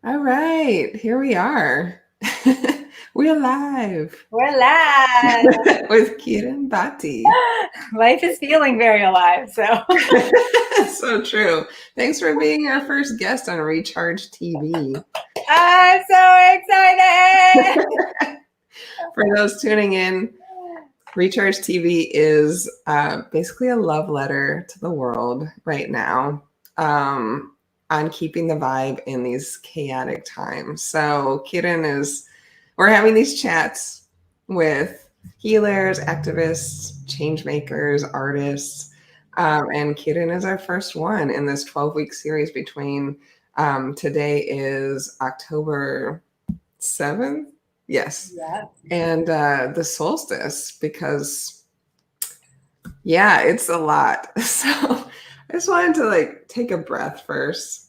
All right, here we are. We're live We're live. with Kirin Bhatti. Life is feeling very alive. So So true. Thanks for being our first guest on Recharge TV. I'm so excited. For those tuning in, Recharge TV is basically a love letter to the world right now on keeping the vibe in these chaotic times. So we're having these chats with healers, activists, change makers, artists. And Kirin is our first one in this 12-week series between today is October 7th. Yes. Yeah. And the solstice, because yeah, it's a lot. So I just wanted to take a breath first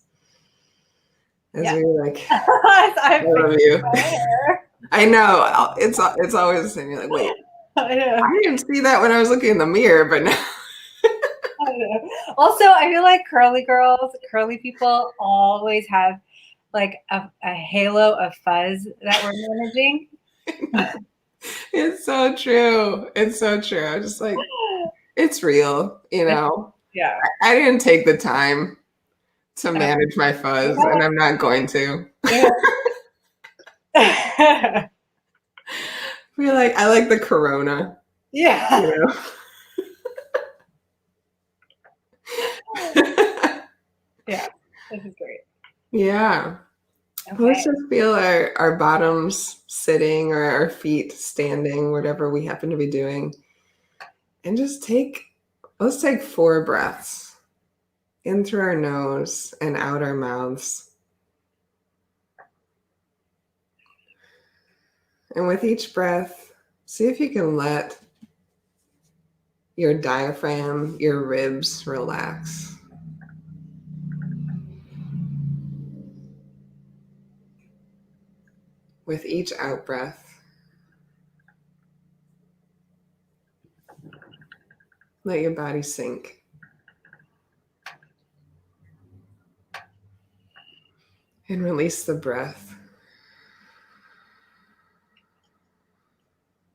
as we I love you. my hair. I know it's always the same. You're like, wait, I know. I didn't see that when I was looking in the mirror, but now. I know. Also, I feel like curly girls, curly people always have like a halo of fuzz that we're managing. It's so true. It's so true. I'm just like, it's real, Yeah. I didn't take the time to manage my fuzz, and I'm not going to. Yeah. I feel like I like the corona. Yeah. Yeah. This is great. Yeah. Okay. Let's just feel our bottoms sitting or our feet standing, whatever we happen to be doing. And let's take 4 breaths in through our nose and out our mouths. And with each breath, see if you can let your diaphragm, your ribs relax. With each out breath, let your body sink. And release the breath.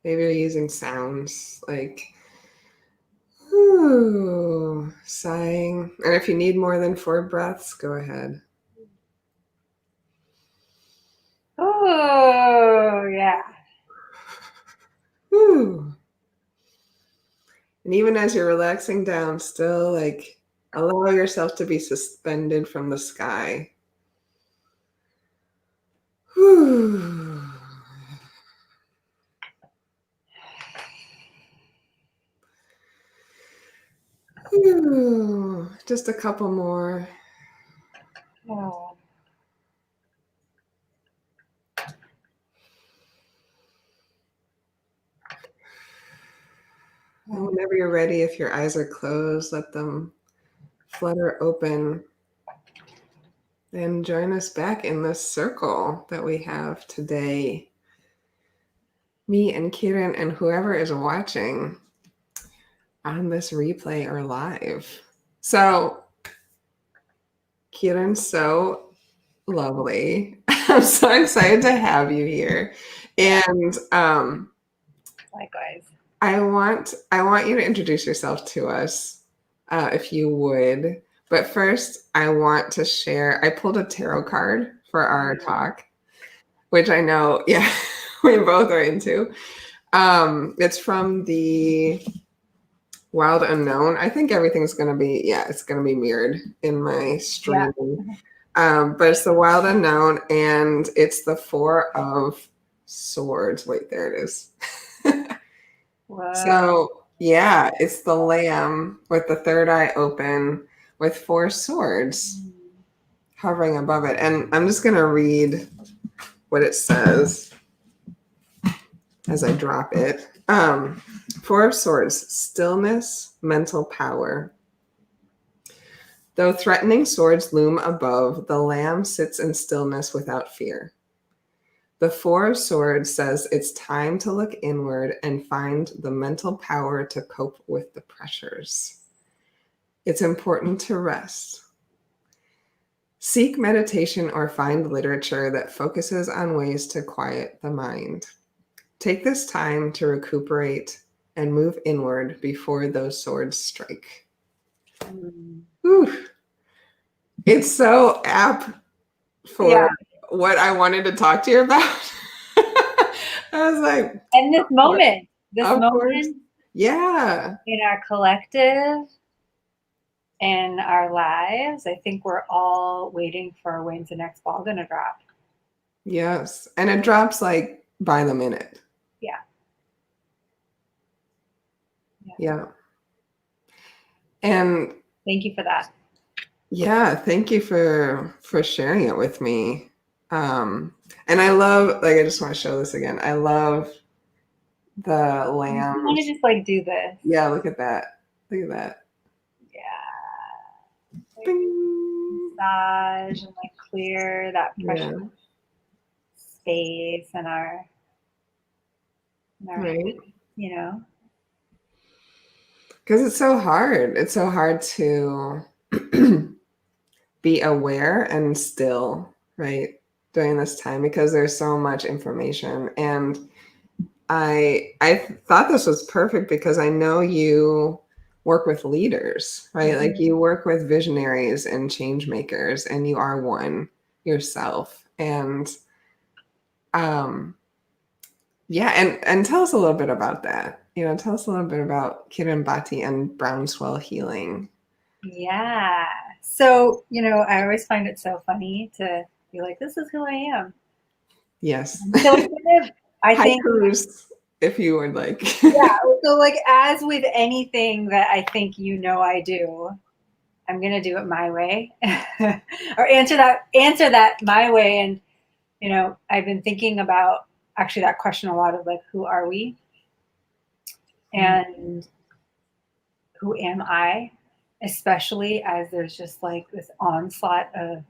Maybe you're using sounds like ooh, sighing. And if you need more than 4 breaths, go ahead. Oh, yeah. Ooh. And even as you're relaxing down, still allow yourself to be suspended from the sky. Ooh. Ooh. Just a couple more. Oh. And whenever you're ready, if your eyes are closed, let them flutter open. And join us back in this circle that we have today. Me and Kirin and whoever is watching on this replay or live. So, Kirin's so lovely. I'm so excited to have you here. And Likewise. I want you to introduce yourself to us, if you would. But first, I want to share. I pulled a tarot card for our talk, which I know, yeah, we both are into. It's from the Wild Unknown. I think everything's going to be, it's going to be mirrored in my stream. Yeah. But it's the Wild Unknown, and it's the 4 of Swords. Wait, there it is. Wow. So, yeah, it's the lamb with the third eye open with 4 swords hovering above it. And I'm just going to read what it says as I drop it. 4 of Swords, stillness, mental power. Though threatening swords loom above, the lamb sits in stillness without fear. The 4 of Swords says it's time to look inward and find the mental power to cope with the pressures. It's important to rest. Seek meditation or find literature that focuses on ways to quiet the mind. Take this time to recuperate and move inward before those swords strike. Whew. It's so apt for what I wanted to talk to you about. I was like, and this moment, course. Yeah, in our collective, in our lives, I think we're all waiting for when's the next ball gonna drop. Yes, and it drops like by the minute. Yeah. And thank you for that. Yeah, thank you for sharing it with me. And I love, like, I just want to show this again. I love the lamb. I want to just like do this. Yeah, look at that. Look at that. Yeah. Like, Bing. massage and like clear that pressure space in our right. You know. Because it's so hard. It's so hard to be aware and still, right, during this time, because there's so much information. And I thought this was perfect because I know you work with leaders, right? Mm-hmm. Like you work with visionaries and change makers, and you are one yourself. And yeah, and tell us a little bit about that. You know, tell us a little bit about Kirin, Bhatti and Brownswell healing. Yeah. So, you know, I always find it so funny to be like, this is who I am. Yes. So I think Haikus, if you would like. yeah. So like as with anything that I think you know I do, I'm gonna do it my way. Or answer that my way. And you know, I've been thinking about actually that question a lot of like, who are we? And who am I? Especially as there's just like this onslaught of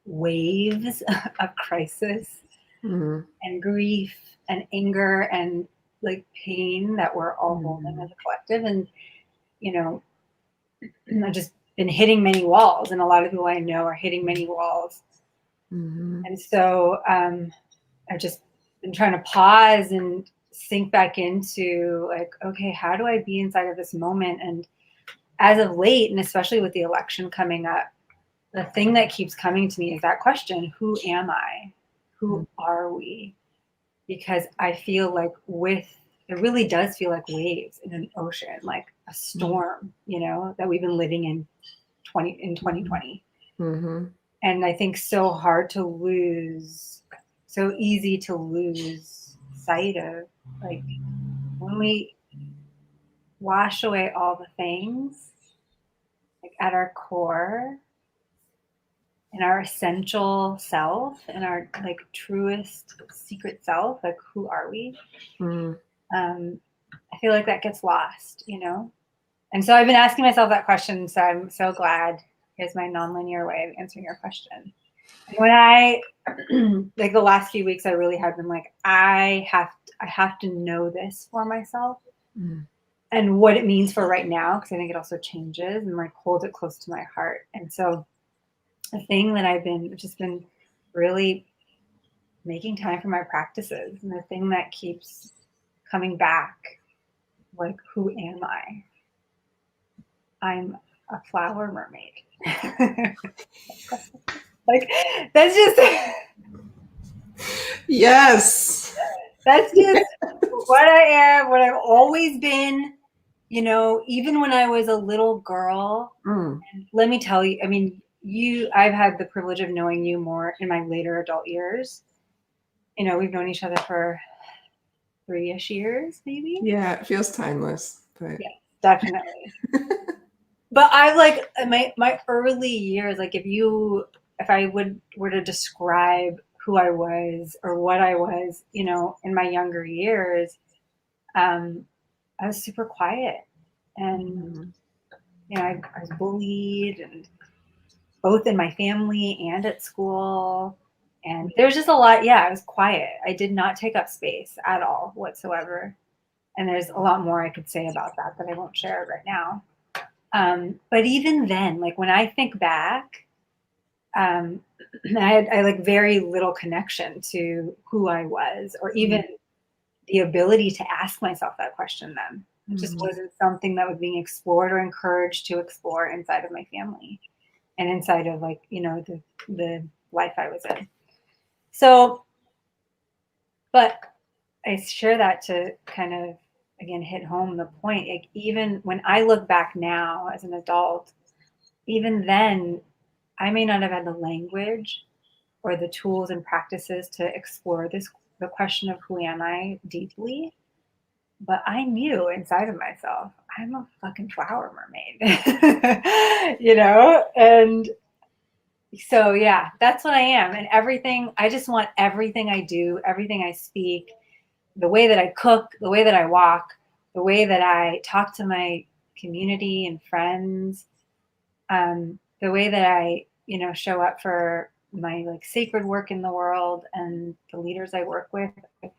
waves of crisis and grief and anger and like pain that we're all holding as a collective. And, you know, I've just been hitting many walls, and a lot of people I know are hitting many walls. And so I've just been trying to pause and sink back into like, okay, how do I be inside of this moment? And as of late, and especially with the election coming up, the thing that keeps coming to me is that question, who am I? Who are we? Because I feel like it really does feel like waves in an ocean, like a storm, you know, that we've been living in 2020. And I think so easy to lose sight of, like when we wash away all the things, like at our core, in our essential self, in our like truest secret self, like who are we? I feel like that gets lost, you know? And so I've been asking myself that question. So I'm so glad. Here's my nonlinear way of answering your question. And when I, like the last few weeks, I really have been like, I have to know this for myself and what it means for right now. Cause I think it also changes, and like hold it close to my heart. And so the thing that I've been just been really making time for my practices, and the thing that keeps coming back, like, who am I? I'm a flower mermaid. Like, that's just yes, that's just what I am, what I've always been, you know, even when I was a little girl. And let me tell you, I mean, I've had the privilege of knowing you more in my later adult years. You know, we've known each other for 3-ish years, maybe. Yeah, it feels timeless. But yeah, definitely. But I like my early years, like if I were to describe who I was or what I was, you know, in my younger years, I was super quiet, and you know, I was bullied, and both in my family and at school. And there was just a lot. Yeah, I was quiet. I did not take up space at all whatsoever. And there's a lot more I could say about that I won't share right now. But even then, like when I think back, I like very little connection to who I was, or even the ability to ask myself that question then. It just wasn't something that was being explored or encouraged to explore inside of my family and inside of like, you know, the life I was in. So, but I share that to kind of, again, hit home the point. Like, even when I look back now as an adult, even then, I may not have had the language or the tools and practices to explore the question of who am I deeply. But I knew inside of myself, I'm a fucking flower mermaid, you know? And so, yeah, that's what I am. And everything, I just want everything I do, everything I speak, the way that I cook, the way that I walk, the way that I talk to my community and friends, the way that I, you know, show up for my like sacred work in the world and the leaders I work with. I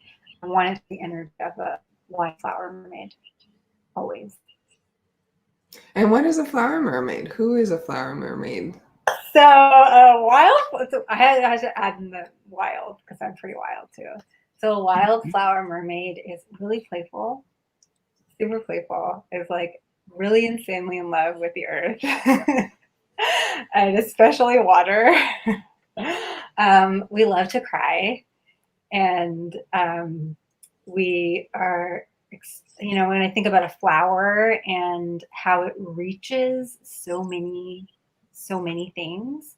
want it to be the energy of a white flower mermaid, always. And what is a flower mermaid? Who is a flower mermaid? So wild. So I had to add in the wild because I'm pretty wild too. So a wild flower mermaid is really playful, super playful. Is like really insanely in love with the earth, and especially water. We love to cry, and we are, you know, when I think about a flower and how it reaches so many things,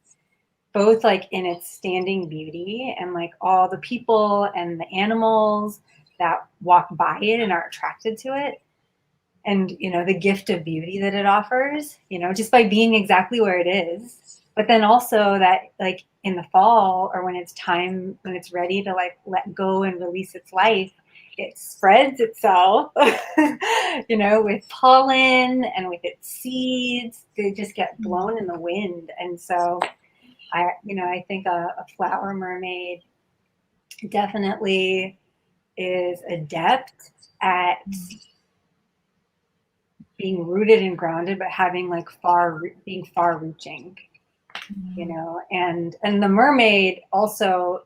both like in its standing beauty and like all the people and the animals that walk by it and are attracted to it, and you know, the gift of beauty that it offers, you know, just by being exactly where it is. But then also that like in the fall, or when it's time, when it's ready to like let go and release its life, it spreads itself, you know, with pollen and with its seeds. They just get blown in the wind. And so I think a flower mermaid definitely is adept at being rooted and grounded, but having like being far reaching, you know. And the mermaid also,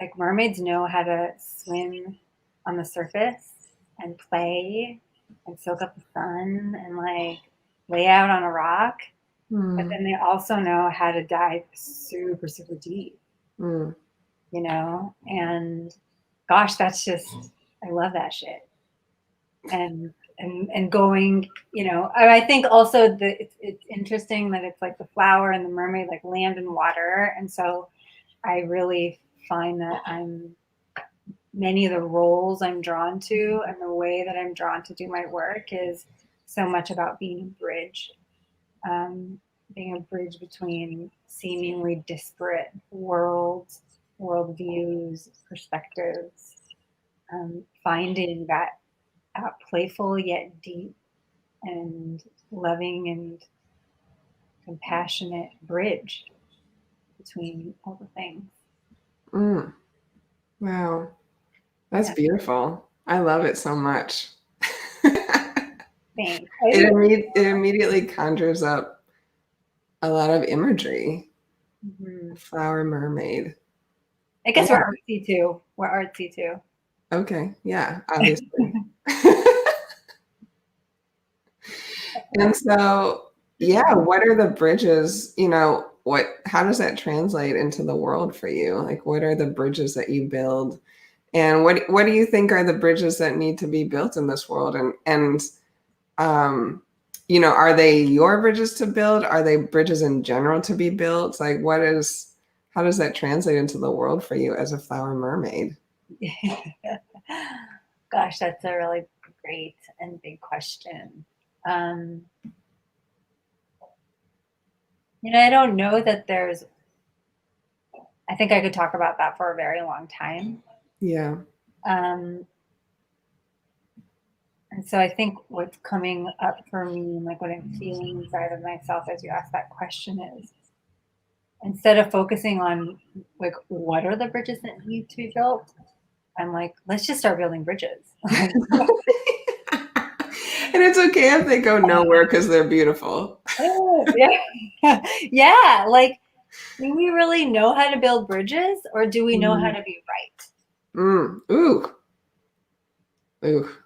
like, mermaids know how to swim on the surface and play and soak up the sun and like lay out on a rock. But then they also know how to dive super, super deep, you know? And gosh, that's just, I love that shit. And going, you know, I think also that it's interesting that it's like the flower and the mermaid, like land and water. And so I really find that many of the roles I'm drawn to and the way that I'm drawn to do my work is so much about being a bridge. Being a bridge between seemingly disparate worldviews, perspectives, finding that playful yet deep and loving and compassionate bridge between all the things. Wow, that's beautiful. I love it so much. Thanks. It immediately conjures up a lot of imagery. Flower mermaid. I guess we're artsy too. We're artsy too. Okay, yeah, obviously. And so, yeah, what are the bridges, you know, how does that translate into the world for you? Like, what are the bridges that you build? And what do you think are the bridges that need to be built in this world? And you know, are they your bridges to build? Are they bridges in general to be built? Like, how does that translate into the world for you as a flower mermaid? Gosh, that's a really great and big question. You know, I don't know that I think I could talk about that for a very long time. Yeah. And so I think what's coming up for me and like what I'm feeling inside of myself as you ask that question is, instead of focusing on like what are the bridges that need to be built, I'm like, let's just start building bridges. And it's okay if they go nowhere because they're beautiful. Yeah. Yeah. Like, Do we really know how to build bridges, or do we know how to be right? Ooh,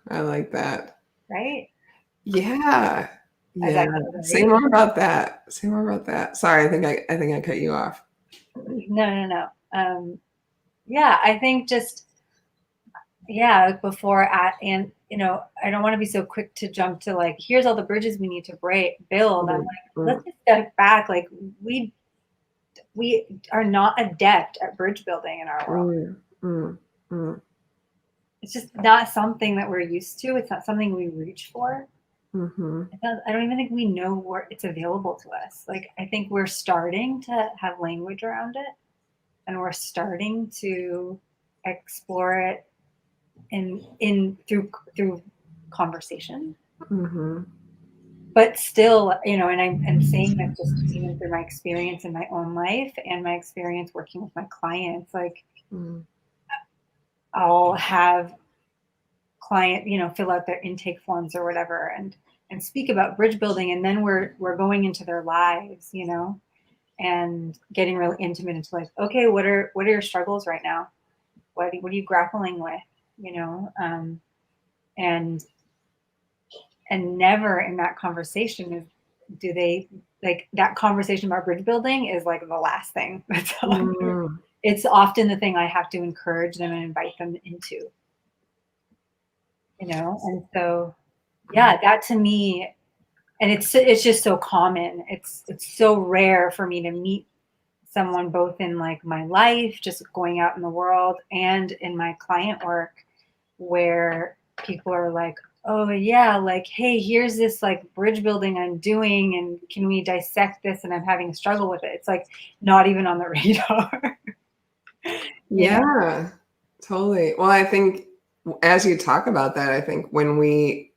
I like that. Right? Yeah. Is Yeah. that good, right? Say more about that. Say more about that. Sorry, I think I cut you off. No. Yeah, I think just before at and I don't want to be so quick to jump to like, here's all the bridges we need to build. I'm like, let's just step back. Like we are not adept at bridge building in our world. It's just not something that we're used to. It's not something we reach for. I don't even think we know where it's available to us. Like, I think we're starting to have language around it, and we're starting to explore it through conversation. But still, and I'm saying that just even through my experience in my own life and my experience working with my clients. Like, I'll have client, fill out their intake forms or whatever, and speak about bridge building, and then we're going into their lives, and getting really intimate into like, okay, what are your struggles right now? What are you grappling with? And never in that conversation do they, like, that conversation about bridge building is like the last thing that's on. It's often the thing I have to encourage them and invite them into. And so that to me, and it's just so common. It's so rare for me to meet someone both in like my life, just going out in the world, and in my client work, where people are like, oh yeah, like, hey, here's this like bridge building I'm doing, and can we dissect this, and I'm having a struggle with it. It's like not even on the radar. Yeah, totally. Well, I think as you talk about that, I think when we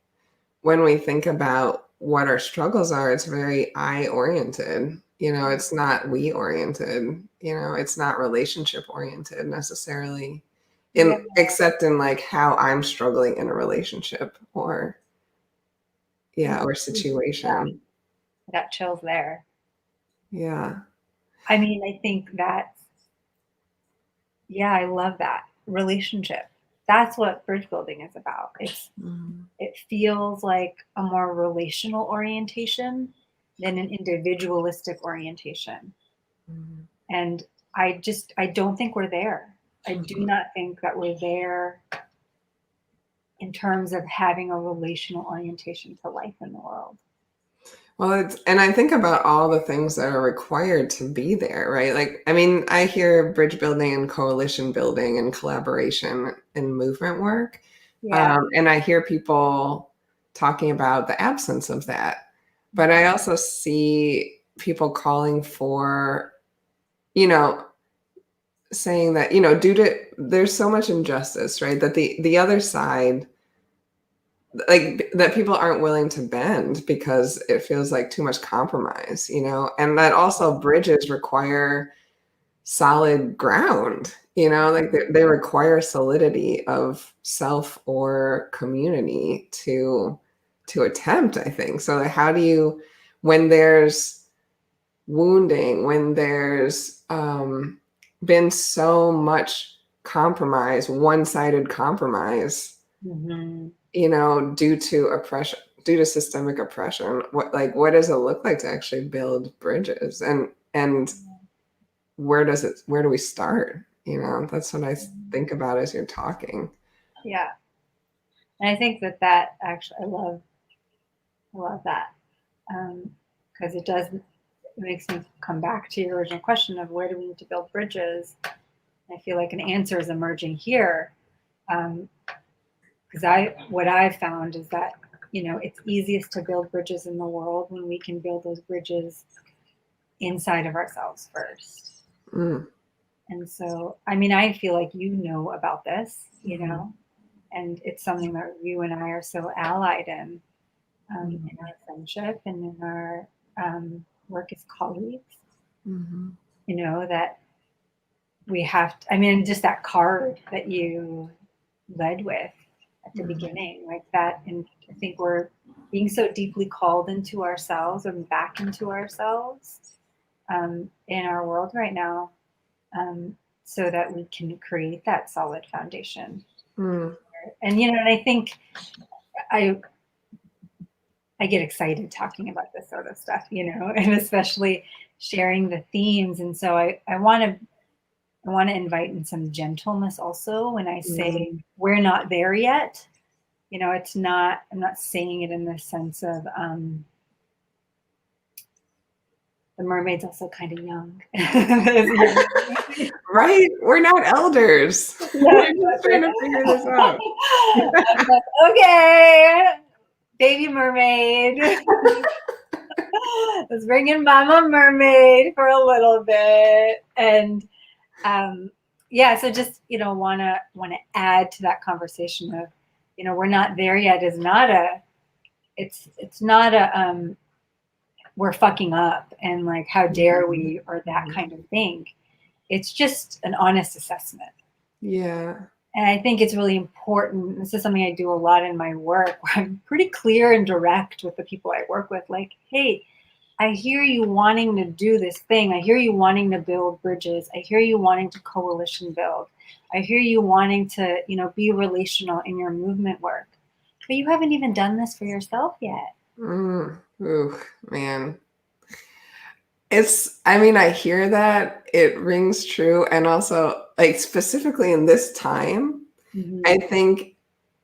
think about what our struggles are, it's very I oriented. It's not we oriented. It's not relationship oriented necessarily, except in like how I'm struggling in a relationship or situation. I got chills there. Yeah. I mean, I think I love that relationship. That's what bridge building is about. It feels like a more relational orientation than an individualistic orientation. And I don't think we're there. I do not think that we're there in terms of having a relational orientation to life in the world. Well, and I think about all the things that are required to be there, right? Like, I mean, I hear bridge building and coalition building and collaboration and movement work. And I hear people talking about the absence of that. But I also see people calling for, saying that, due to there's so much injustice, right? That the other side, like, that people aren't willing to bend because it feels like too much compromise, and that also bridges require solid ground, like they require solidity of self or community to attempt, I think. So how do you, when there's wounding, when there's been so much compromise, one-sided compromise, due to oppression, due to systemic oppression, what does it look like to actually build bridges, and where do we start? That's what I think about as you're talking. Yeah. And I think that actually, I love that. Because it makes me come back to your original question of where do we need to build bridges? I feel like an answer is emerging here. Because what I've found is that, it's easiest to build bridges in the world when we can build those bridges inside of ourselves first. And so, I mean, I feel like about this, and it's something that you and I are so allied in our friendship and in our work as colleagues. That we have to, I mean, just that card that you led with at the beginning, like that. And I think we're being so deeply called into ourselves and back into ourselves. in our world right now, so that we can create that solid foundation. Mm. And and I think I get excited talking about this sort of stuff, and especially sharing the themes. And so I want to invite in some gentleness also when I say we're not there yet. It's not, I'm not saying it in the sense of the mermaid's also kind of young. Right? We're not elders. We're just trying to figure this out. I'm like, okay, baby mermaid. Let's bring in Mama Mermaid for a little bit. And so just want to add to that conversation of we're not there yet is not a it's not a we're fucking up and like how dare we, or that kind of thing. It's just an honest assessment. Yeah. And I think it's really important. This is something I do a lot in my work, where I'm pretty clear and direct with the people I work with. Like, hey, I hear you wanting to do this thing. I hear you wanting to build bridges. I hear you wanting to coalition build. I hear you wanting to, be relational in your movement work. But you haven't even done this for yourself yet. Ooh, man. I hear that. It rings true. And also, like, specifically in this time, I think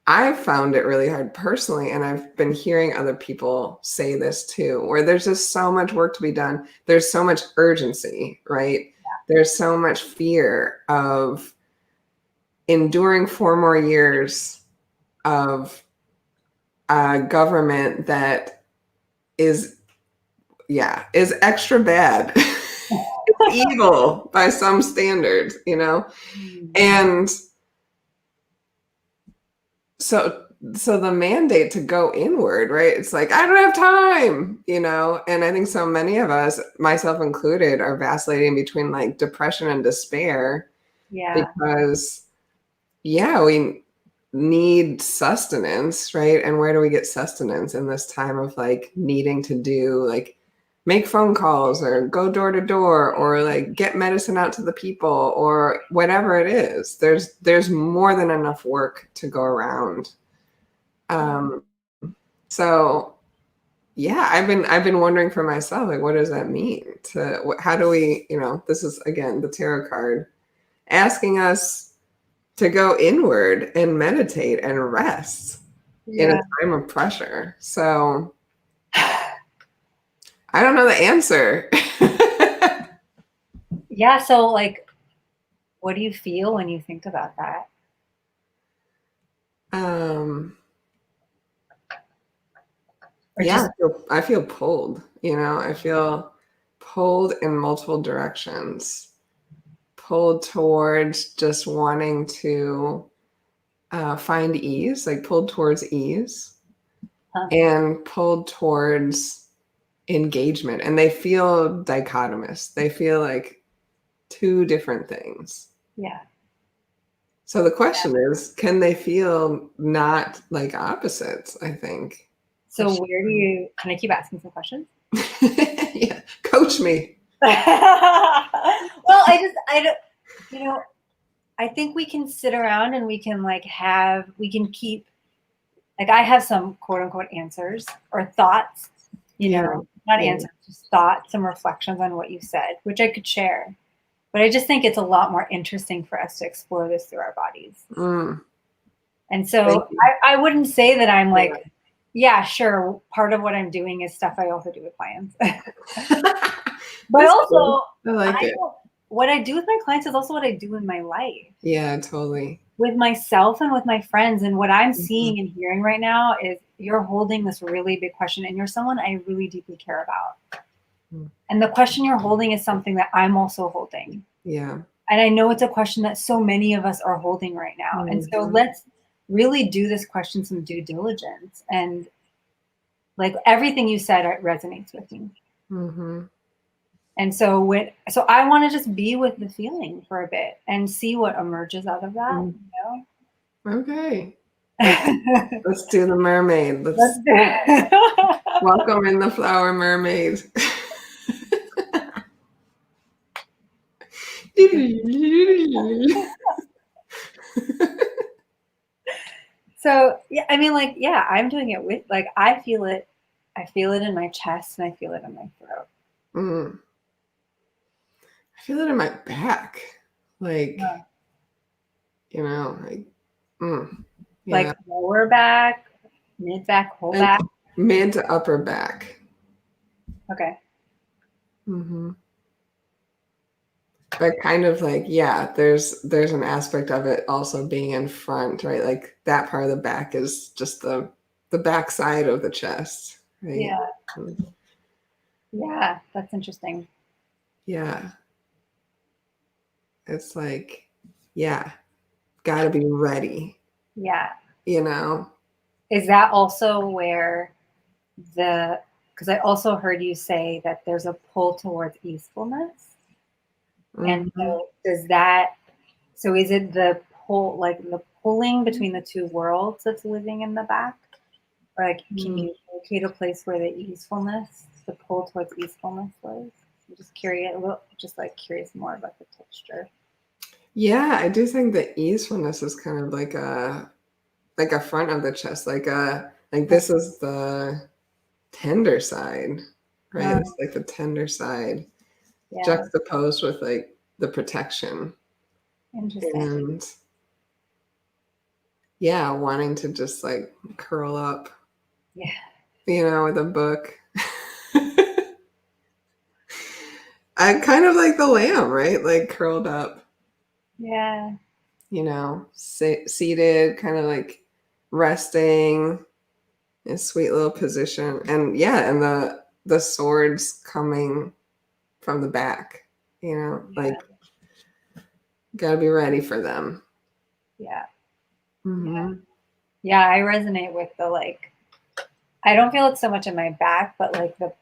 I found it really hard personally, and I've been hearing other people say this too, where there's just so much work to be done. There's so much urgency, right? Yeah. There's so much fear of enduring 4 more years of a government that is extra bad. Evil by some standards, and so the mandate to go inward, right? It's like, I don't have time, and I think so many of us, myself included, are vacillating between like depression and despair. Yeah. Because we need sustenance, right? And where do we get sustenance in this time of like needing to do like make phone calls or go door to door or like get medicine out to the people or whatever it is? There's more than enough work to go around. So yeah, I've been wondering for myself, like, what does that mean? How do we, this is again the tarot card asking us to go inward and meditate and rest in a time of pressure. So I don't know the answer. Yeah. So like, what do you feel when you think about that? I feel pulled, I feel pulled in multiple directions, pulled towards just wanting to find ease, like pulled towards ease, and pulled towards engagement. And they feel dichotomous. They feel like 2 different things. Yeah. So the question is, can they feel not like opposites, I think? So can I keep asking some questions? Yeah. Coach me. Well, I think we can sit around and we can keep, like, I have some quote unquote answers or thoughts, not answers, just thoughts, some reflections on what you said, which I could share. But I just think it's a lot more interesting for us to explore this through our bodies. And so I wouldn't say that I'm like, yeah, sure, part of what I'm doing is stuff I also do with clients. But also, cool. I like it. What I do with my clients is also what I do in my life. Yeah, totally. With myself and with my friends. And what I'm seeing and hearing right now is you're holding this really big question, and you're someone I really deeply care about. And the question you're holding is something that I'm also holding. Yeah. And I know it's a question that so many of us are holding right now. And so let's really do this question some due diligence. And like everything you said resonates with me. And so I want to just be with the feeling for a bit and see what emerges out of that. Okay. Let's do the mermaid. Let's welcome in the flower mermaid. So yeah, I mean, like, yeah, I'm doing it with, like, I feel it in my chest and I feel it in my throat. Mm. I feel it in my back, like, Yeah. like, yeah, Like lower back, mid back, whole and back. mid to upper back. Okay. Mm-hmm. But kind of like, yeah, there's an aspect of it also being in front, right? Like that part of the back is just the back side of the chest, right? Yeah. Yeah, that's interesting. Yeah. It's like, yeah, gotta be ready, Yeah. you know? Is that also where because I also heard you say that there's a pull towards easefulness. And Mm-hmm. so so is it the pull, like the pulling between the two worlds that's living in the back? Or like, can you locate a place where the easefulness, the pull towards easefulness was? I'm just curious, curious more about the texture. Yeah, I do think the easefulness is kind of like a front of the chest, like this is the tender side, right? It's like the tender side Yeah, juxtaposed with like the protection interesting. and yeah, wanting to just like curl up, Yeah, with a book. I kind of like the lamb, right? Like curled up, yeah, seated, kind of like resting in a sweet little position. And yeah, and the swords coming from the back, like gotta be ready for them. yeah, Mm-hmm. yeah. I resonate with the like. I don't feel it so much in my back, but like the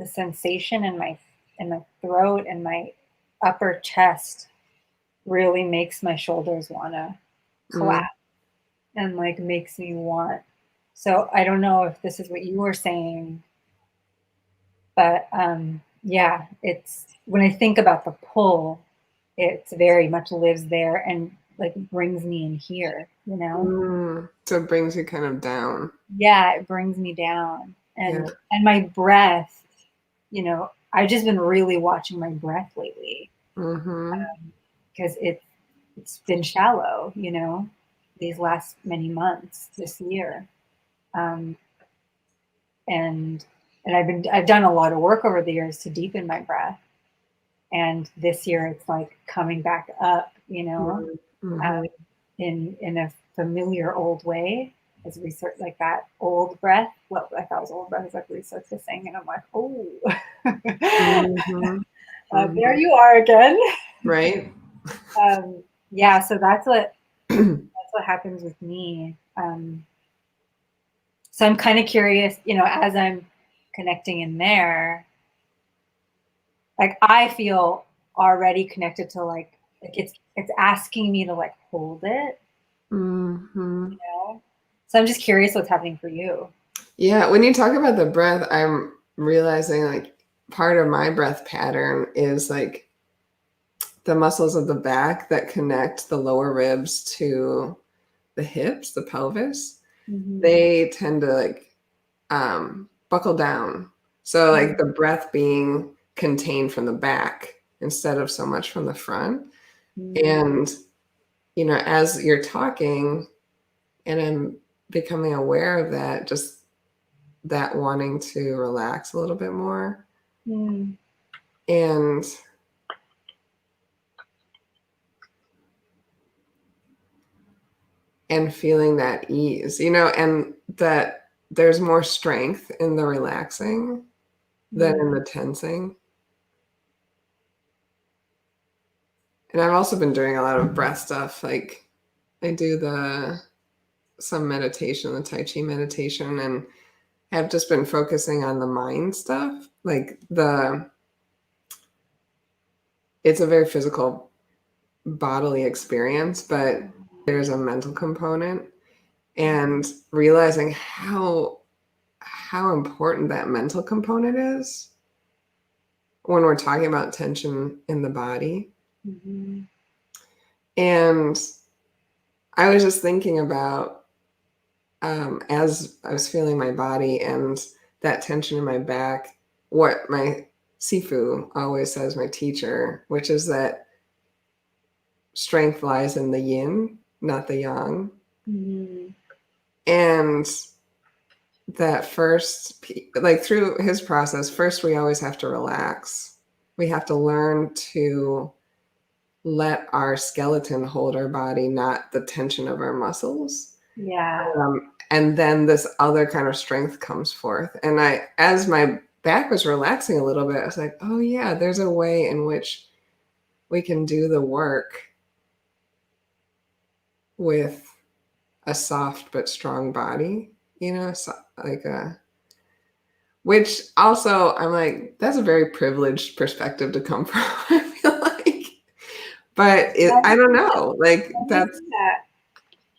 sensation in my throat and my upper chest really makes my shoulders want to collapse and like makes me want. So I don't know if this is what you were saying, but yeah, it's when I think about the pull, it's very much lives there and like brings me in here, you know? So it brings you kind of down. Yeah, it brings me down. Yeah. And my breath, I've just been really watching my breath lately Mm-hmm. because it's been shallow, these last many months this year. Um, and I've done a lot of work over the years to deepen my breath. And this year it's like coming back up, Mm-hmm. in a familiar old way as research, like that old breath. What I thought was old breath is like resurfacing, and I'm like, oh, Mm-hmm. there you are again. Right. Yeah, so that's what happens with me. So I'm kind of curious, as I'm connecting in there, like I feel already connected to like it's asking me to like hold it, Mm-hmm. you know. So I'm just curious what's happening for you. Yeah, when you talk about the breath, I'm realizing like part of my breath pattern is like the muscles of the back that connect the lower ribs to the hips, the pelvis. Mm-hmm. They tend to like buckle down. So like the breath being contained from the back instead of so much from the front. Mm-hmm. And as you're talking and I'm becoming aware of that, just that wanting to relax a little bit more Mm-hmm. and feeling that ease, and that there's more strength in the relaxing than in the tensing. And I've also been doing a lot of breath stuff. Like I do some meditation, the Tai Chi meditation, and have just been focusing on the mind stuff. Like it's a very physical bodily experience, but there's a mental component and realizing how important that mental component is when we're talking about tension in the body. Mm-hmm. And I was just thinking about, as I was feeling my body and that tension in my back, what my Sifu always says, my teacher, which is that strength lies in the yin, not the yang. Mm-hmm. And that first, like through his process, first we always have to relax. We have to learn to let our skeleton hold our body, not the tension of our muscles. Yeah. And then this other kind of strength comes forth. And as my back was relaxing a little bit, I was like, oh yeah, there's a way in which we can do the work with a soft but strong body, so, like which also I'm like, that's a very privileged perspective to come from. I feel like, but I don't know, like Tell me that's that.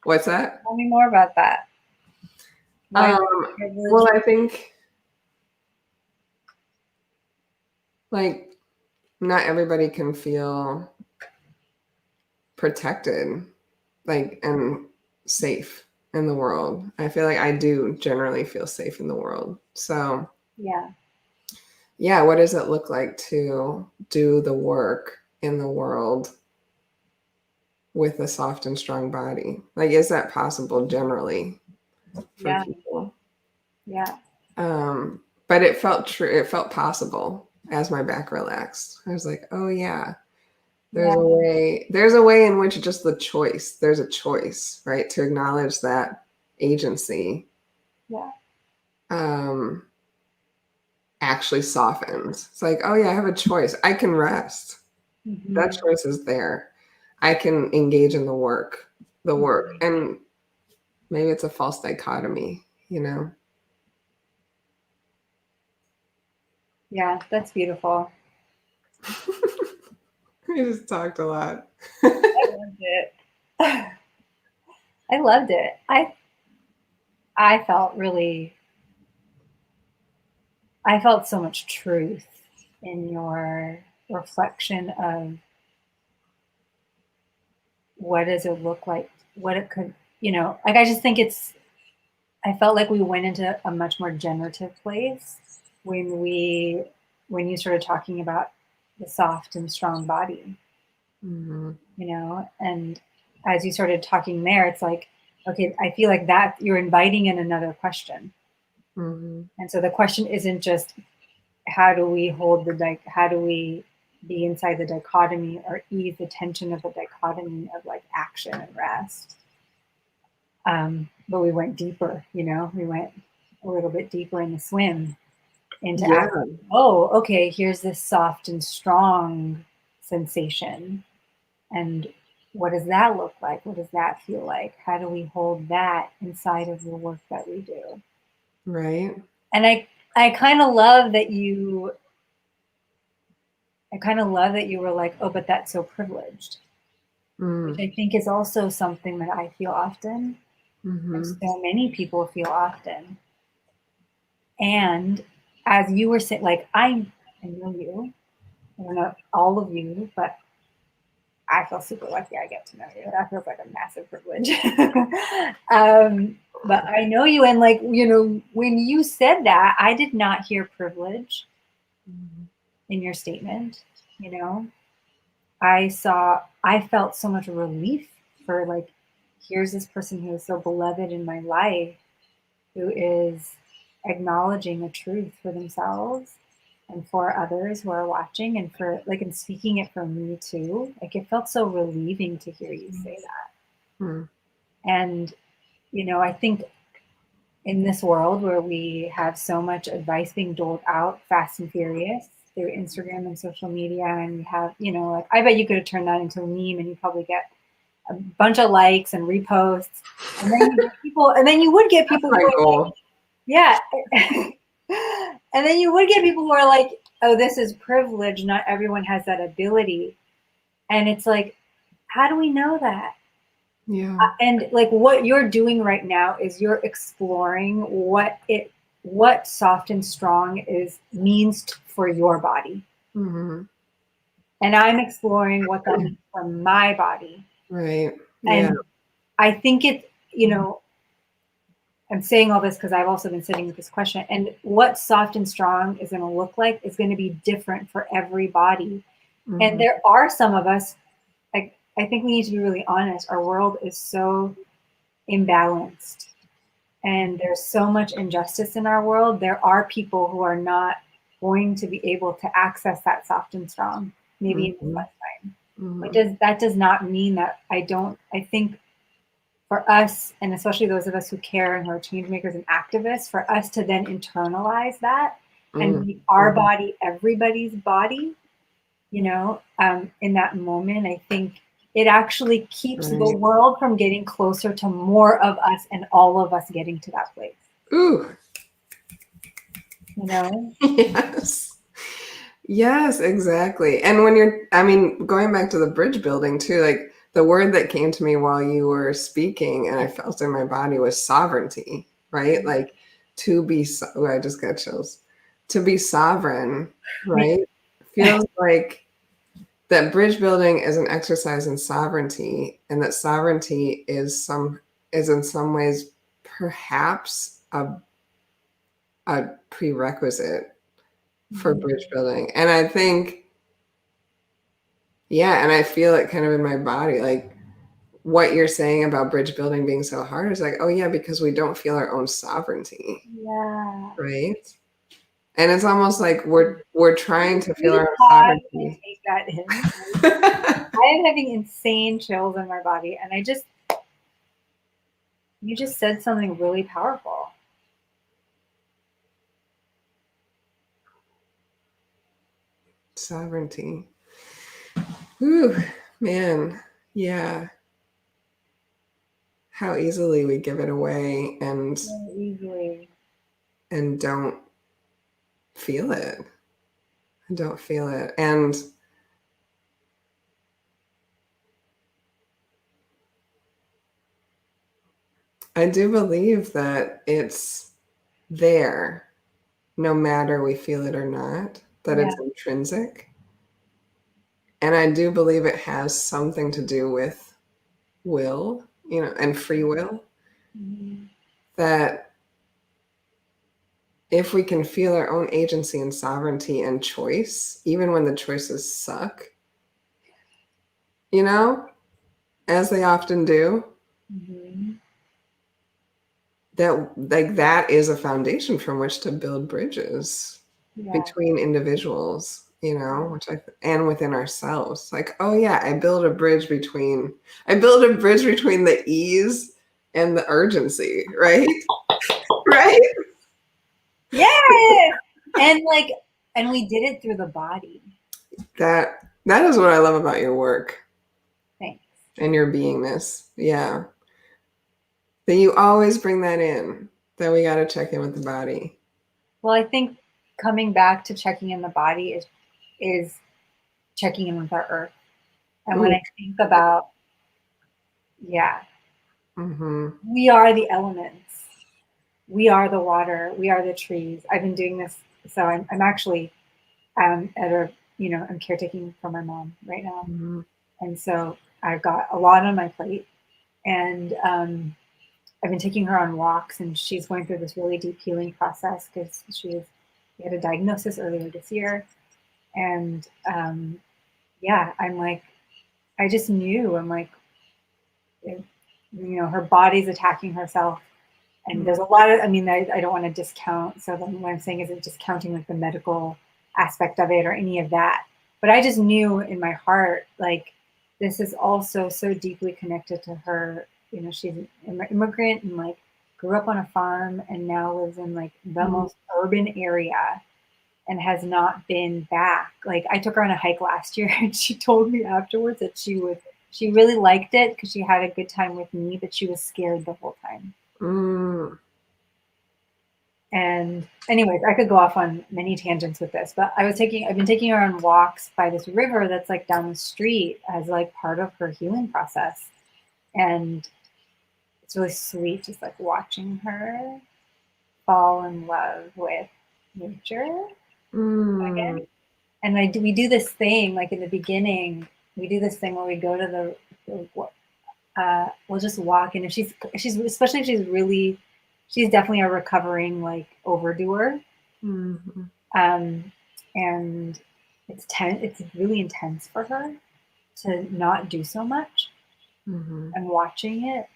what's that? Tell me more about that. Why Well, privilege? I think like not everybody can feel protected, like, and safe in the world. I feel like I do generally feel safe in the world. So Yeah. yeah, what does it look like to do the work in the world with a soft and strong body? Like, is that possible generally for Yeah. people? Yeah. But it felt true. It felt possible as my back relaxed. I was like, oh yeah, Yeah. there's a way in which just there's a choice, right? To acknowledge that agency, Yeah. um, actually softens. It's like, oh yeah, I have a choice. I can rest. That Mm-hmm. choice is there. I can engage in the work. And maybe it's a false dichotomy. Yeah. That's beautiful. I just talked a lot. I loved it. I loved it. I felt really. I felt so much truth in your reflection of what does it look like, what it could, like I just think I felt like we went into a much more generative place when you started talking about the soft and strong body, Mhm. and as you started talking there, it's like, okay, I feel like that you're inviting in another question. Mhm. And so the question isn't just how do we hold how do we be inside the dichotomy or ease the tension of the dichotomy of like action and rest. But we went deeper, we went a little bit deeper in the swim into Yeah, oh, okay, here's this soft and strong sensation. And what does that look like? What does that feel like? How do we hold that inside of the work that we do? right. And I kind of love that you were like, oh, but that's so privileged, which Mm. I think is also something that I feel often, and Mhm. so many people feel often. And as you were saying, like I know you, I don't know all of you, but I feel super lucky I get to know you. That feels like a massive privilege. But I know you, and like, when you said that, I did not hear privilege Mhm. in your statement. You know, I felt so much relief for like, here's this person who is so beloved in my life, who is acknowledging a truth for themselves and for others who are watching, and for like, and speaking it for me too. Like, it felt so relieving to hear you say that. Mm. And, I think in this world where we have so much advice being doled out fast and furious through Instagram and social media, and you have, like, I bet you could have turned that into a meme and you probably get a bunch of likes and reposts. And then you get people, and then you would get That's people my who are like, goal. yeah. And then you would get people who are like, oh, this is privilege. Not everyone has that ability. And it's like, how do we know that? Yeah. And like, what you're doing right now is you're exploring what soft and strong means for your body. Mhm. And I'm exploring what that means for my body. Right. Yeah. And I think it, you know, I'm saying all this because I've also been sitting with this question. And what soft and strong is going to look like is going to be different for every body. And there are some of us, I think we need to be really honest. Our world is so imbalanced and there's so much injustice in our world. There are people who are not going to be able to access that soft and strong, maybe in this lifetime. That does not mean that I think for us, and especially those of us who care and who are change makers and activists, for us to then internalize that and make our body everybody's body, you know, in that moment, I think it actually keeps the world from getting closer to more of us and all of us getting to that place. Ooh. You know? Yes. Yes, exactly. And when going back to the bridge building too, like the word that came to me while you were speaking and I felt in my body was sovereignty, right? Like I just got chills. To be sovereign, right? Feels like that bridge building is an exercise in sovereignty, and that sovereignty is in some ways perhaps a prerequisite for bridge building. And I think, yeah, and I feel it kind of in my body, like what you're saying about bridge building being so hard is like, oh yeah, because we don't feel our own sovereignty. Yeah. Right. And it's almost like we're trying to feel our own sovereignty. Take that in. I am having insane chills in my body, and you just said something really powerful. Sovereignty. Ooh, man. Yeah. How easily we give it away and don't feel it. Don't feel it. And I do believe that it's there, no matter we feel it or not, that it's intrinsic. And I do believe it has something to do with will, and free will. That if we can feel our own agency and sovereignty and choice, even when the choices suck, as they often do, that is a foundation from which to build bridges between individuals, and within ourselves. Like, oh yeah, I build a bridge between the ease and the urgency, right? Right? Yes. And we did it through the body. That is what I love about your work. Thanks. And your beingness. Yeah. That you always bring that in, that we got to check in with the body. Well, I think coming back to checking in the body is checking in with our earth. And when I think about, we are the elements. We are the water. We are the trees. I've been doing this. So I'm actually I'm caretaking for my mom right now. And so I've got a lot on my plate. And I've been taking her on walks, and she's going through this really deep healing process because she had a diagnosis earlier this year. And I'm like, I just knew, I'm like, her body's attacking herself. And there's a lot of, I don't want to discount. So then what I'm saying isn't discounting like the medical aspect of it or any of that. But I just knew in my heart, like, this is also so deeply connected to her. She's an immigrant and like grew up on a farm and now lives in like the most urban area and has not been back. Like, I took her on a hike last year and she told me afterwards that she really liked it because she had a good time with me, but she was scared the whole time. And anyways, I could go off on many tangents with this, but I've been taking her on walks by this river that's like down the street as like part of her healing process. And it's really sweet just like watching her fall in love with nature again. And we do this thing, like in the beginning, we do this thing where we go to we'll just walk. And if she's, especially if she's definitely a recovering, like, overdoer. Mm-hmm. And it's really intense for her to not do so much. Mm-hmm. And watching it,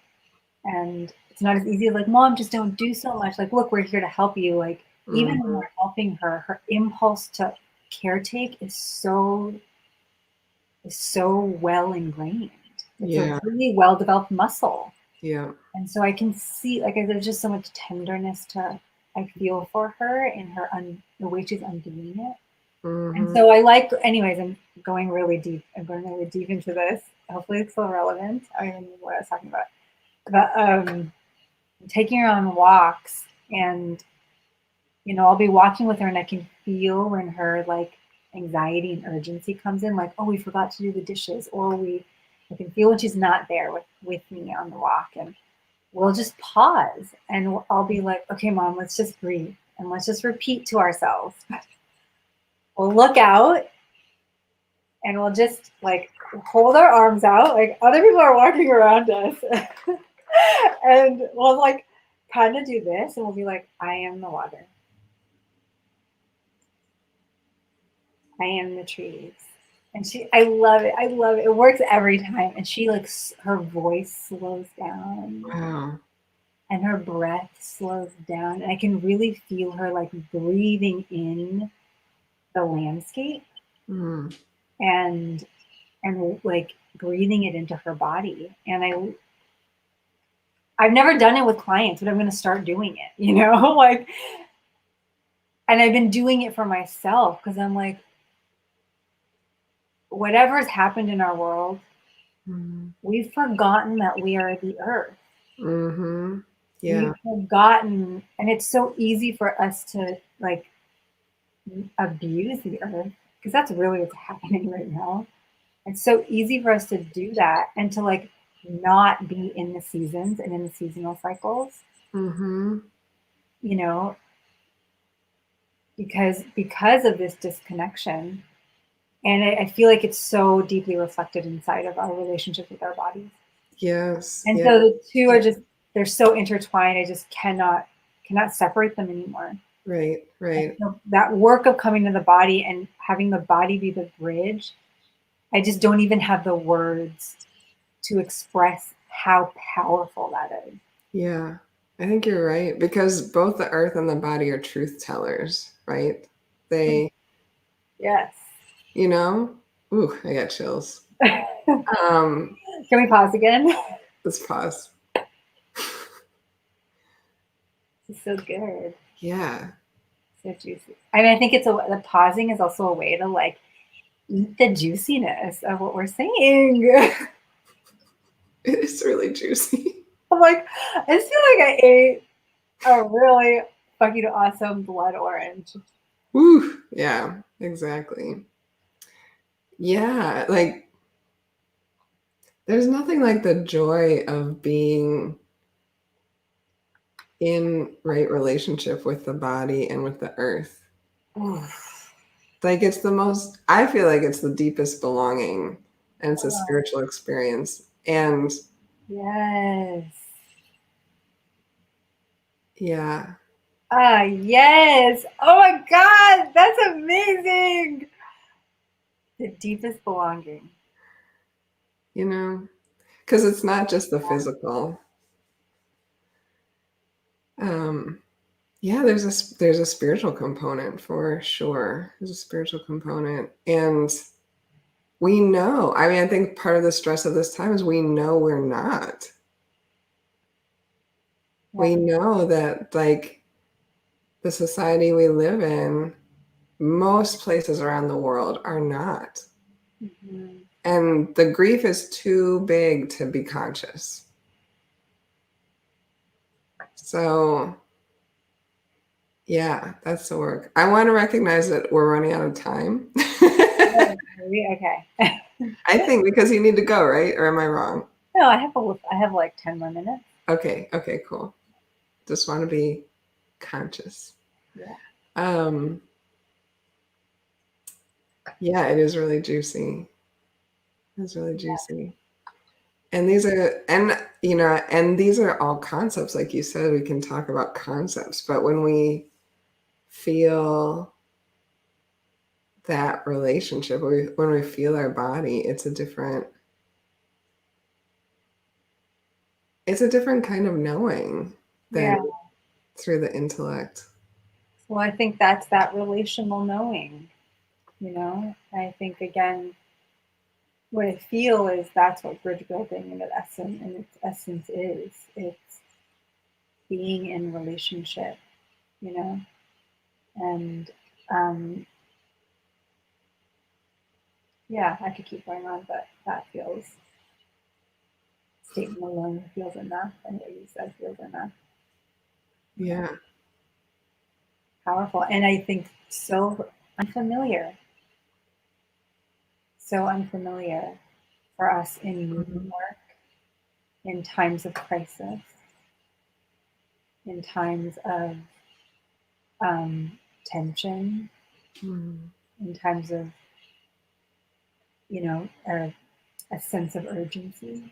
and it's not as easy as like, Mom, just don't do so much. Like, look, we're here to help you. Like, even when we're helping her, her impulse to caretake is so well ingrained. It's a really well developed muscle. Yeah. And so I can see, like, there's just so much tenderness I feel for her in the way she's undoing it. Mm-hmm. And so I like, anyways, I'm going really deep. I'm going really deep into this. Hopefully it's still relevant. I don't even know what I was talking about. But taking her on walks, and, you know, I'll be walking with her and I can feel when her, like, anxiety and urgency comes in, like, oh, we forgot to do the dishes, or I can feel when she's not there with me on the walk, and we'll just pause and I'll be like, okay, Mom, let's just breathe and let's just repeat to ourselves. We'll look out and we'll just, like, hold our arms out, like other people are walking around us. And we'll, like, kind of do this, and we'll be like, I am the water. I am the trees. And I love it. I love it. It works every time. And she, like, her voice slows down. Wow. And her breath slows down. And I can really feel her, like, breathing in the landscape. Mm. And like breathing it into her body. And I've never done it with clients, but I'm going to start doing it, you know, like, and I've been doing it for myself because I'm like, whatever's happened in our world, we've forgotten that we are the earth. Mm-hmm. Yeah. We've forgotten, and it's so easy for us to, like, abuse the earth, because that's really what's happening right now. It's so easy for us to do that and to, like, not be in the seasons and in the seasonal cycles. Mm-hmm. You know, because of this disconnection. And I feel like it's so deeply reflected inside of our relationship with our bodies. Yes. And so the two are just, they're so intertwined. I just cannot separate them anymore. Right. Right. So that work of coming to the body and having the body be the bridge, I just don't even have the words to express how powerful that is. Yeah. I think you're right, because both the earth and the body are truth tellers, right? They, Yes. you know, ooh, I got chills. Can we pause again? Let's pause. It's so good. Yeah. So juicy. I mean, I think the pausing is also a way to, like, eat the juiciness of what we're saying. It is really juicy. I'm like, I just feel like I ate a really fucking awesome blood orange. Woo. Yeah, exactly. Yeah, like, there's nothing like the joy of being in right relationship with the body and with the earth. Like, it's the most, I feel like it's the deepest belonging, and it's a spiritual experience. And Yes. yeah. Ah, yes. Oh my God, that's amazing. The deepest belonging. You know, because it's not just the physical. Yeah, there's a spiritual component for sure. There's a spiritual component. And we know, I mean, I think part of the stress of this time is we know we're not. Yeah. We know that, like, the society we live in, most places around the world are not. Mm-hmm. And the grief is too big to be conscious. So, yeah, that's the work. I want to recognize that we're running out of time. Okay. I think because you need to go, right? Or am I wrong? No, I have like 10 more minutes. Okay, cool. Just want to be conscious. Yeah. Yeah, it is really juicy. It's really juicy. And these are, and these are all concepts. Like you said, we can talk about concepts, but when we feel that relationship, when we feel our body, it's a different kind of knowing than Yeah. through the intellect. Well, I think that's that relational knowing, I think, again, what I feel is that's what bridge building in its essence is. It's being in relationship, you know, and yeah, I could keep going on, but that feels statement alone feels enough, and what you said feels enough. Yeah. Powerful, and I think unfamiliar, so unfamiliar for us in movement Mhm. work, in times of crisis, in times of tension, Mhm. in times of, a sense of urgency.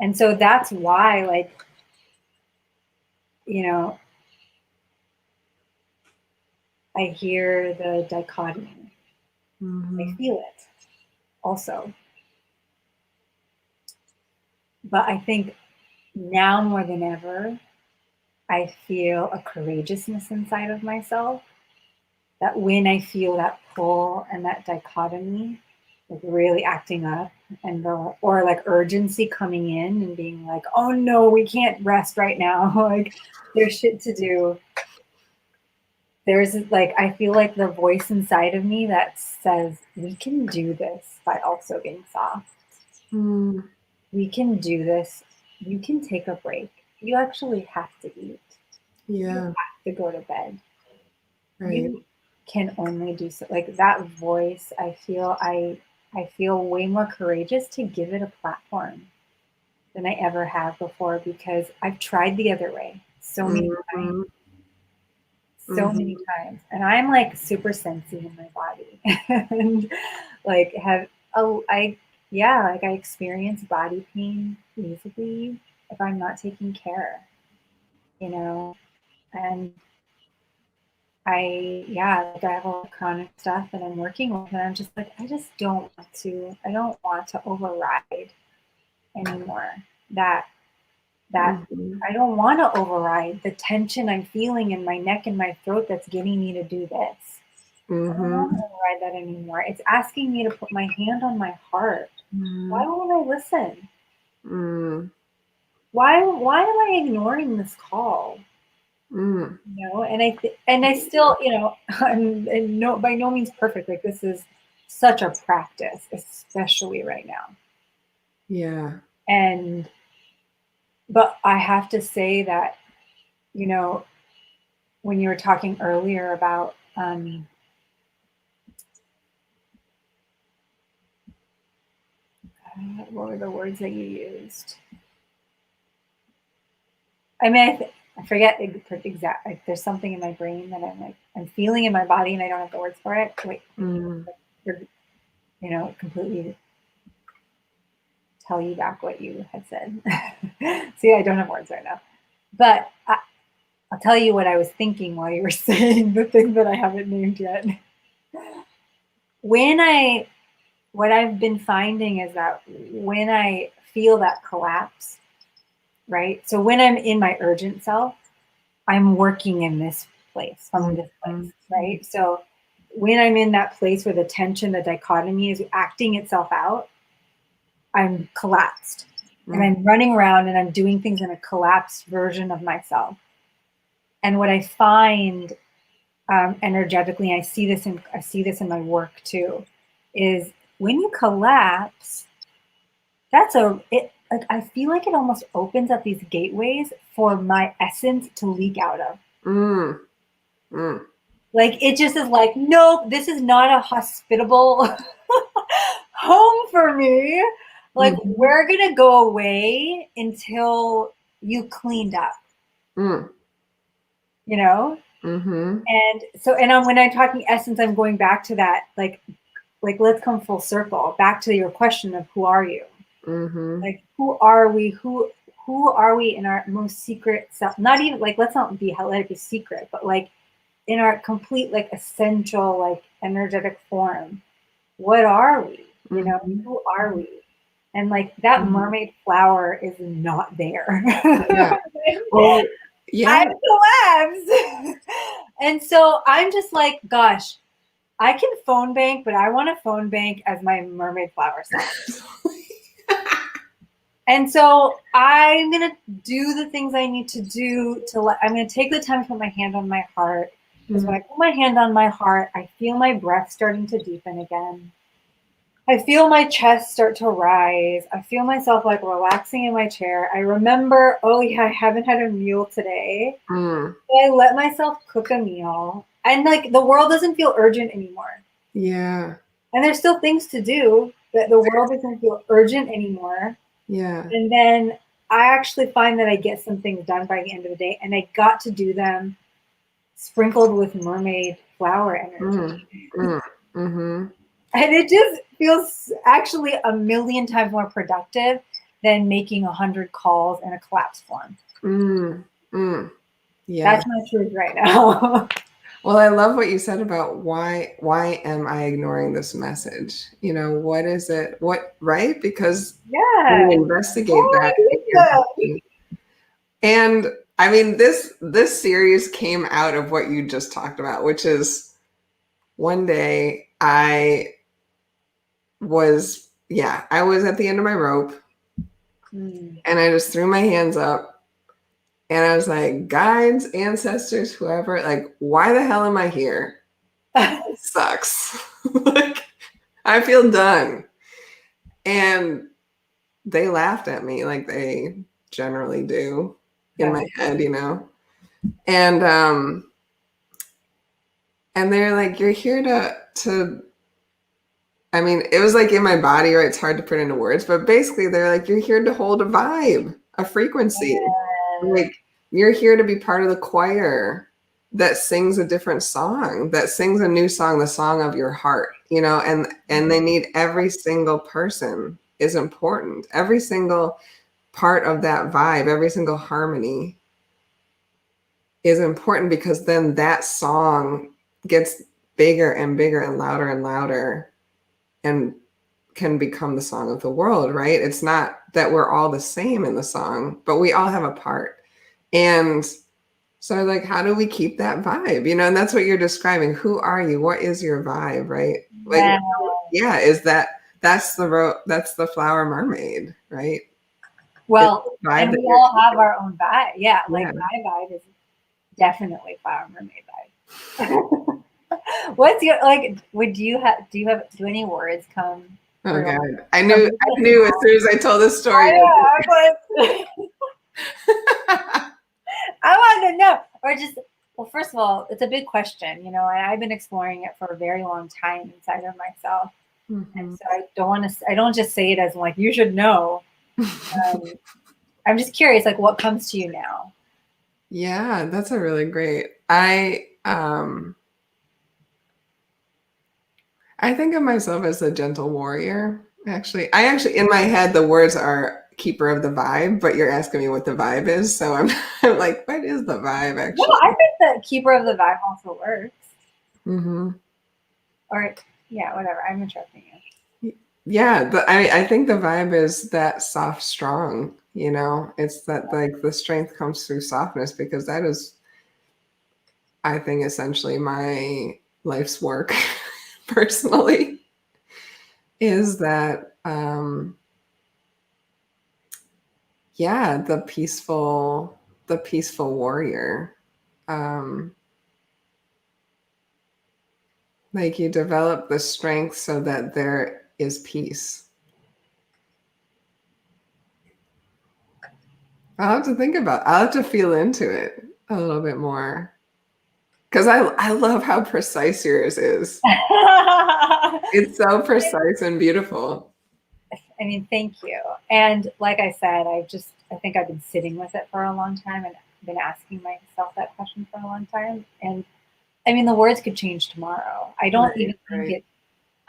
And so that's why, like, you know, I hear the dichotomy. I Mhm. feel it also. But I think now more than ever, I feel a courageousness inside of myself that when I feel that pull and that dichotomy, like really acting up or like urgency coming in and being like, oh no, we can't rest right now. Like there's shit to do. There's like, I feel like the voice inside of me that says, we can do this by also being soft. Mm. We can do this. You can take a break. You actually have to eat. You Yeah. have to go to bed. Right. You can only do so. Like that voice, I feel way more courageous to give it a platform than I ever have before because I've tried the other way so many times, Mhm. so many Mhm. times, and I'm like super sensy in my body, and like have oh I yeah like I experience body pain easily if I'm not taking care, you know, and like I have a lot of chronic stuff that I'm working with, and I'm just like, I don't want to override anymore. That, that, Mhm. I don't want to override the tension I'm feeling in my neck and my throat that's getting me to do this. I don't want to Mhm. override that anymore. It's asking me to put my hand on my heart. Why Mhm. won't I listen? Mm. Why am I ignoring this call? Mm. And I still, I'm no by no means perfect. Like this is such a practice, especially right now. Yeah. And but I have to say that, you know, when you were talking earlier about what were the words that you used? I mean, I forget exact. Like, there's something in my brain that I'm feeling in my body, and I don't have the words for it. Wait, Mm. you're, completely tell you back what you had said. See, I don't have words right now, but I'll tell you what I was thinking while you were saying the thing that I haven't named yet. When I, what I've been finding is that when I feel that collapse, right? So when I'm in my urgent self, I'm working in this place, from this place, Mhm. right? So when I'm in that place where the tension, the dichotomy is acting itself out, I'm collapsed and Mm. I'm running around and I'm doing things in a collapsed version of myself. And what I find energetically, and I see this in my work too, is when you collapse, like I feel like it almost opens up these gateways for my essence to leak out of. Mm. Mm. Like it just is like, nope, this is not a hospitable home for me. Like Mhm. we're gonna go away until you cleaned up, Mm. you know? Mm-hmm. And so, when I'm talking essence, I'm going back to that, like let's come full circle back to your question of who are you? Mm-hmm. Like, who are we? Who are we in our most secret self? Not even like, let's not let it be secret, but like in our complete, like essential, like energetic form. What are we? You know, Mm-hmm. who are we? And like that Mm-hmm. mermaid flower is not there. Yeah. Well, yeah. I collapsed. And so I'm just like, gosh, I can phone bank, but I want to phone bank as my mermaid flower self. And so I'm going to do the things I need to do I'm going to take the time to put my hand on my heart. Because when I put my hand on my heart, I feel my breath starting to deepen again. I feel my chest start to rise. I feel myself like relaxing in my chair. I remember, oh yeah, I haven't had a meal today. Mm. So I let myself cook a meal. And like the world doesn't feel urgent anymore. Yeah. And there's still things to do, but the world doesn't feel urgent anymore. Yeah. And then I actually find that I get some things done by the end of the day, and I got to do them sprinkled with mermaid flower energy. Mm-hmm. And it just feels actually a million times more productive than making 100 calls in a collapse form. Yeah. That's my truth right now. Well, I love what you said about why am I ignoring this message? You know, what is it? What, right? Because Yeah. when you investigate that in your body, and I mean this series came out of what you just talked about, which is one day I was at the end of my rope and I just threw my hands up and I was like, guides, ancestors, whoever, like, why the hell am I here? It sucks. Like, I feel done. And they laughed at me like they generally do in my head, you know. And they're like, you're here to I mean, it was like in my body, right? It's hard to put into words, but basically they're like, you're here to hold a vibe, a frequency. Like, you're here to be part of the choir that sings a different song, that sings a new song, the song of your heart, you know, and they need every single person is important. Every single part of that vibe, every single harmony is important because then that song gets bigger and bigger and louder and can become the song of the world, right? It's not that we're all the same in the song, but we all have a part. And so like, how do we keep that vibe? You know, and that's what you're describing. Who are you? What is your vibe, right? Like, yeah, that's the flower mermaid, right? Well, and we all have our own vibe. Yeah, like my vibe is definitely flower mermaid vibe. What's your, like, do any words come? Oh God. I knew as soon as I told this story. I want to know. Or just, well, first of all, it's a big question, you know, and I've been exploring it for a very long time inside of myself. And so I don't just say it as like, you should know. I'm just curious, like, what comes to you now? Yeah, that's a really great. I think of myself as a gentle warrior. Actually, in my head the words are keeper of the vibe, but you're asking me what the vibe is, so I'm like, what is the vibe actually? No, I think the keeper of the vibe also works. Or yeah, whatever. I'm interrupting you. Yeah, I think the vibe is that soft, strong. You know, it's that like the strength comes through softness because that is, I think, essentially my life's work personally. Is that yeah, the peaceful warrior. Like you develop the strength so that there is peace. I'll have to feel into it a little bit more. Because I love how precise yours is. It's so precise and beautiful. I mean, thank you. And like I said, I think I've been sitting with it for a long time, and been asking myself that question for a long time. And I mean, the words could change tomorrow. I don't even think it,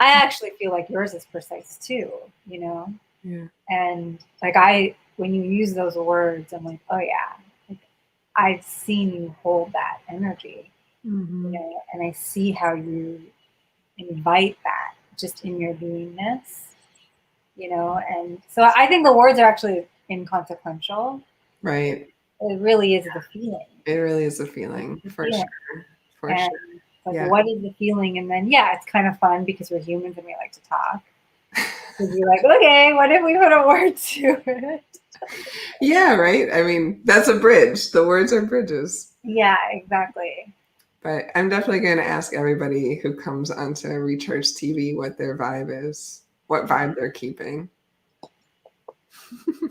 I actually feel like yours is precise too, you know? Yeah. And like when you use those words, I'm like, oh yeah, like, I've seen you hold that energy, Mm-hmm. you know, and I see how you invite that just in your beingness, you know. And so I think the words are actually inconsequential. Right. It really is the feeling. It really is a feeling, The for feeling. sure. For And sure. like, Yeah. what is the feeling? And then, yeah, it's kind of fun because we're humans and we like to talk. So you're like, okay, what if we put a word to it? Yeah, right. I mean, that's a bridge. The words are bridges. Yeah, exactly. But I'm definitely going to ask everybody who comes onto Recharge TV what their vibe is, what vibe they're keeping.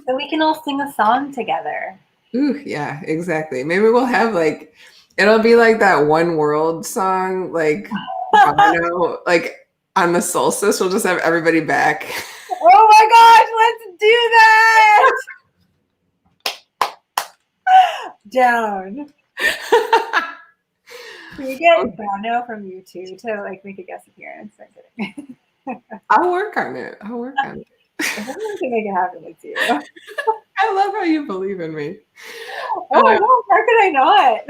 So we can all sing a song together. Ooh, yeah, exactly. Maybe we'll have like, it'll be like that One World song, like, Bono, like on the solstice, we'll just have everybody back. Oh my gosh, let's do that! Down. Can we get Bono from U2 to like make a guest appearance? I'm kidding. I'll work on it. I'll work on it. I think we can make it happen with you. I love how you believe in me. Oh my gosh, how could I not?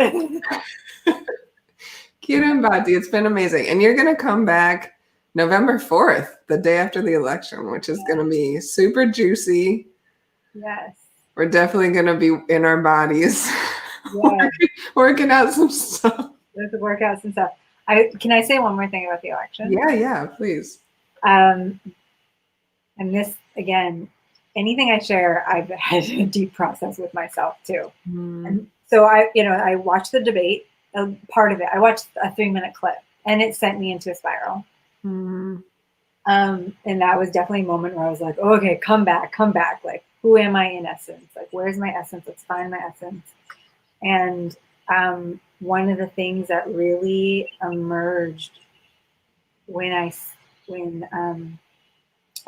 Kirin Bhatti, it's been amazing. And you're going to come back November 4th, the day after the election, which is going to be super juicy. Yes. We're definitely going to be in our bodies, working out some stuff. There's the workouts and stuff. Can I say one more thing about the election? Yeah, please. And this, again, anything I share, I've had a deep process with myself too. And so I watched the debate, part of it. I watched a 3-minute clip, and it sent me into a spiral. And that was definitely a moment where I was like, oh, okay, come back. Like, who am I in essence? Like, where's my essence? Let's find my essence. And one of the things that really emerged when I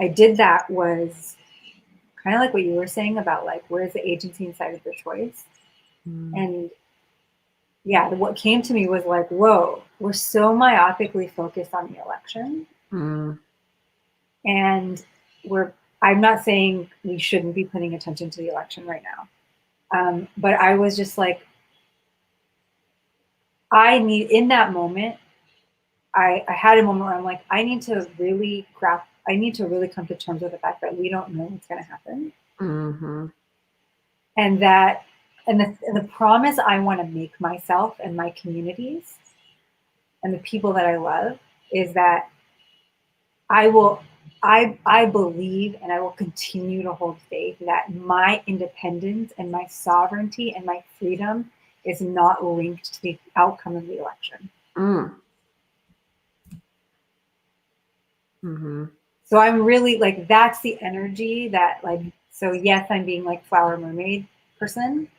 did that was kind of like what you were saying about like, where's the agency inside of the choice? And yeah, what came to me was like, whoa, we're so myopically focused on the election. And I'm not saying we shouldn't be putting attention to the election right now. But I was just like, in that moment, I had a moment where I'm like, I need to really come to terms with the fact that we don't know what's going to happen. And that, and the promise I want to make myself and my communities and the people that I love is that I believe and I will continue to hold faith that my independence and my sovereignty and my freedom is not linked to the outcome of the election. So I'm really like, that's the energy that like, so yes, I'm being like flower mermaid person.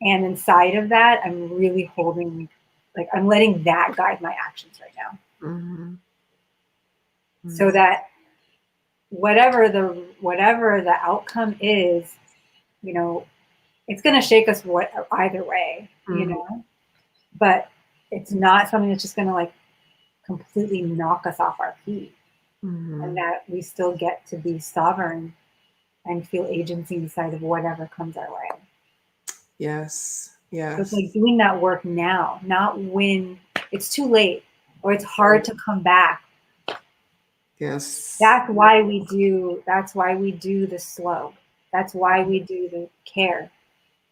And inside of that, I'm really holding, like, I'm letting that guide my actions right now. So that whatever the outcome is, you know, it's going to shake us either way, you know, but it's not something that's just going to like completely knock us off our feet. And that we still get to be sovereign and feel agency inside of whatever comes our way. Yes. So it's like doing that work now, not when it's too late or it's hard to come back. Yes. That's why we do the slow. That's why we do the care.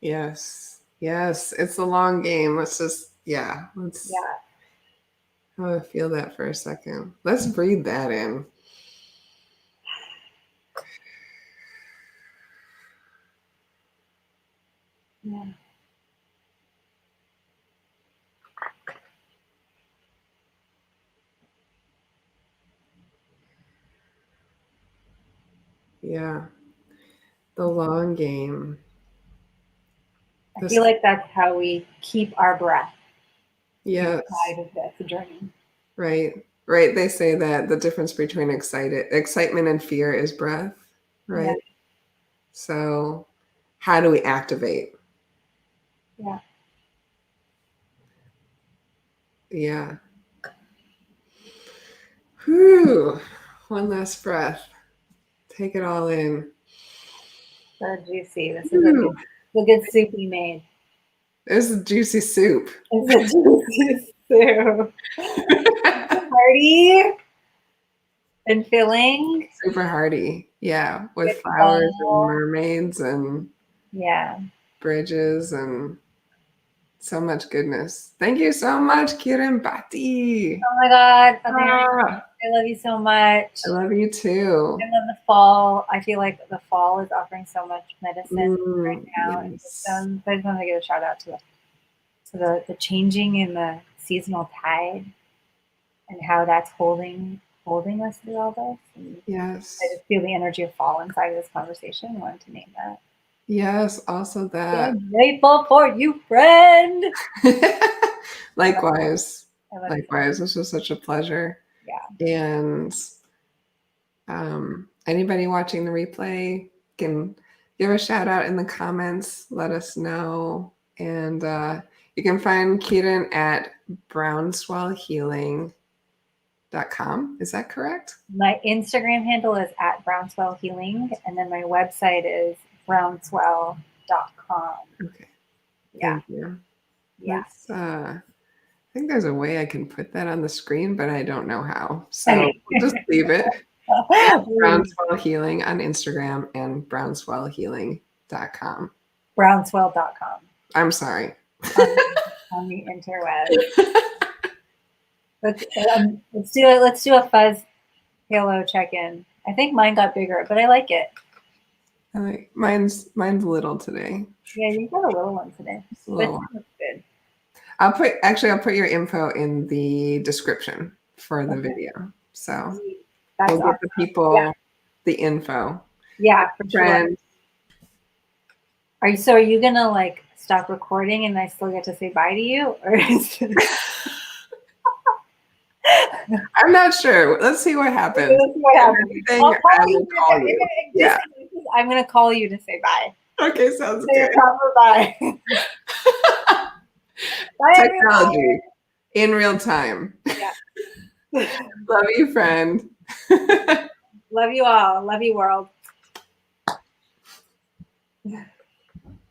Yes. It's a long game. Let's I want to feel that for a second. Let's breathe that in. Yeah. Yeah. The long game. I feel like that's how we keep our breath. Yes. Inside of the journey. Right. They say that the difference between excitement and fear is breath. Right. Yeah. So how do we activate? Yeah. Yeah. Whew. One last breath. Take it all in. So juicy. This is a good soup we made. This is juicy soup. It's a juicy soup. Hearty and filling. Super hearty. Yeah. With Good flowers and funnel. mermaids and Yeah. bridges and so much goodness. Thank you so much, Kirin Bhatti. Oh my God. Ah, I love you so much. I love you too. I love the fall. I feel like the fall is offering so much medicine right now and Yes. wisdom. So I just want to give a shout out to the changing in the seasonal tide and how that's holding us through all this. And Yes. I just feel the energy of fall inside of this conversation. I wanted to name that. Yes, also that. I'm grateful for you, friend. Likewise. I love you. Likewise. This was such a pleasure. Yeah. And anybody watching the replay can give a shout out in the comments. Let us know. And you can find Kirin at brownswellhealing.com. Is that correct? My Instagram handle is at Brownswell Healing, and then my website is brownswell.com. Okay. Yeah. Thank you. Yeah. I think there's a way I can put that on the screen, but I don't know how. So we'll just leave it. Brownswell Healing on Instagram and brownswellhealing.com. Brownswell.com. I'm sorry. On the interwebs. Let's do it. Let's do a fuzz halo check-in. I think mine got bigger, but I like it. I like mine's little today. Yeah, you got a little one today. It's a little But one. it looks good. I'll put your info in the description for the video. So That's we'll awesome. give the people the info. Yeah, for sure. Friend. Are you gonna like stop recording and I still get to say bye to you? Or is I'm not sure. Let's see what happens. Let's see what happens. Anything, I will call you. Yeah. I'm gonna call you to say bye. Okay, sounds Say good. a proper bye. Bye, Technology everyone. in real time. Yeah. Love you, friend. Love you all. Love you, world.